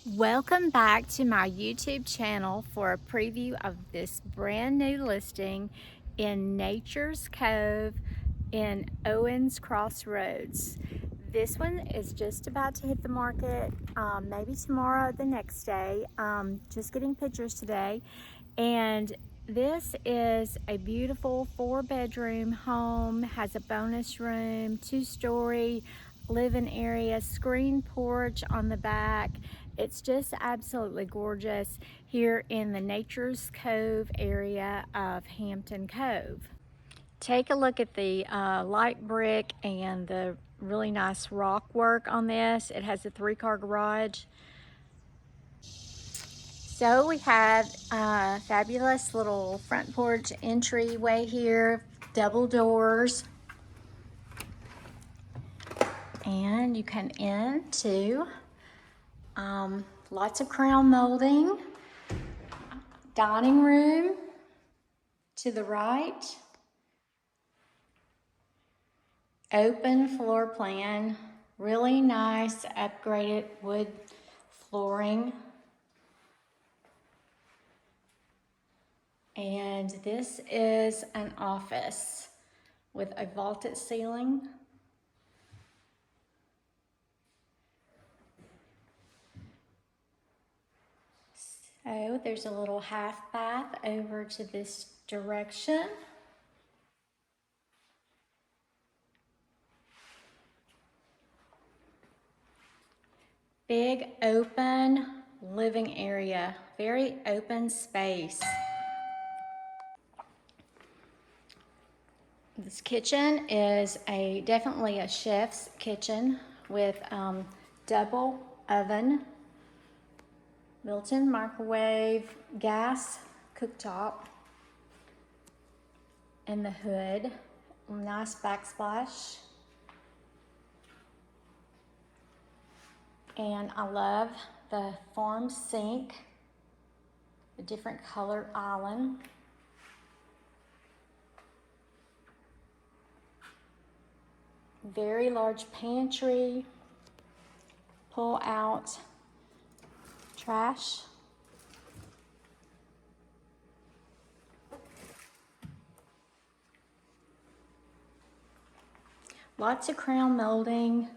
Welcome back to my YouTube channel for a preview of this brand new listing in Nature's Cove in Owens Crossroads. This one is just about to hit the market, maybe tomorrow or the next day. Just getting pictures today. And this is a beautiful 4-bedroom home, has a bonus room, 2-story living area, screen porch on the back. It's just absolutely gorgeous here in the Nature's Cove area of Hampton Cove. Take a look at the light brick and the really nice rock work on this. It has a 3-car garage. So we have a fabulous little front porch entryway here, double doors. And you come into lots of crown molding, dining room to the right, open floor plan, really nice upgraded wood flooring. And this is an office with a vaulted ceiling. So there's a little half bath over to this direction. Big open living area, very open space. This kitchen is definitely a chef's kitchen with double oven, built-in microwave, gas cooktop, and the hood. Nice backsplash. And I love the farm sink, the different color island. Very large pantry, pull out trash. Lots of crown molding.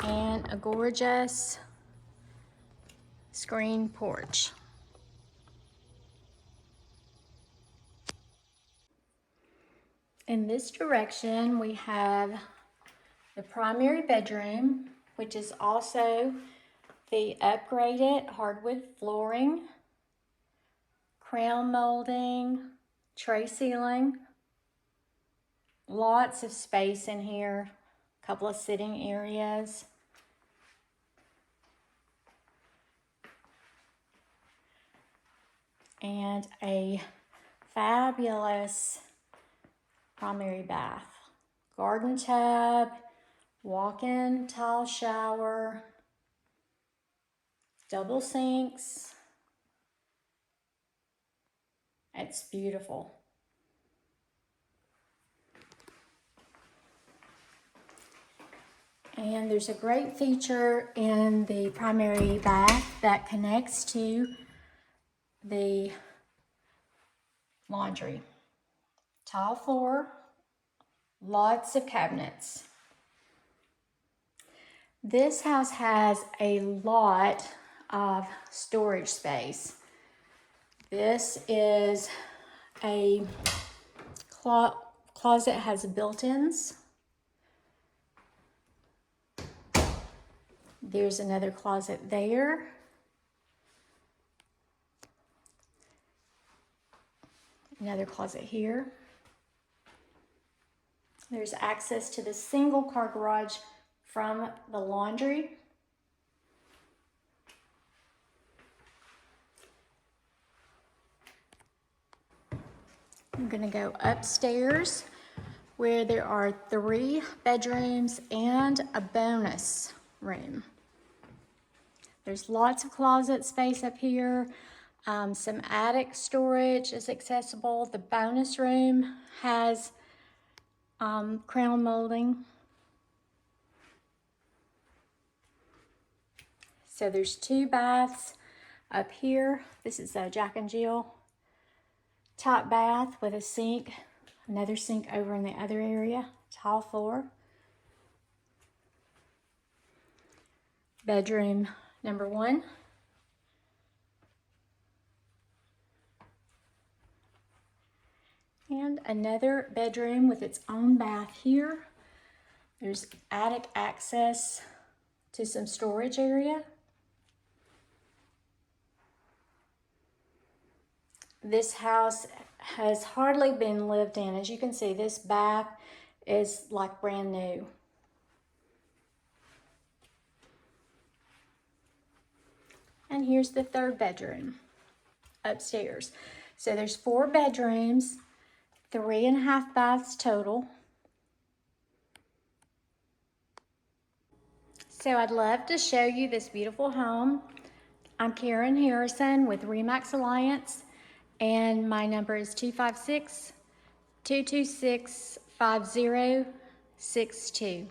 And a gorgeous screen porch. In this direction, we have the primary bedroom, which is also the upgraded hardwood flooring, crown molding, tray ceiling, lots of space in here, a couple of sitting areas. And a fabulous primary bath, garden tub, walk-in tile shower, double sinks. It's beautiful. And there's a great feature in the primary bath that connects to the laundry. Tile floor, lots of cabinets. This house has a lot of storage space. This is a closet, has built-ins. There's another closet there. Another closet here. There's access to the single car garage from the laundry. I'm gonna go upstairs where there are 3 bedrooms and a bonus room. There's lots of closet space up here, Some attic storage is accessible. The bonus room has crown molding. So there's 2 baths up here. This is a Jack and Jill top bath with a sink. Another sink over in the other area. Tile floor. Bedroom number 1. And another bedroom with its own bath here. There's attic access to some storage area. This house has hardly been lived in. As you can see, this bath is like brand new. And here's the 3rd bedroom upstairs. So there's 4 bedrooms, 3.5 baths total. So I'd love to show you this beautiful home. I'm Karen Harrison with Remax Alliance, and my number is 256-226-5062.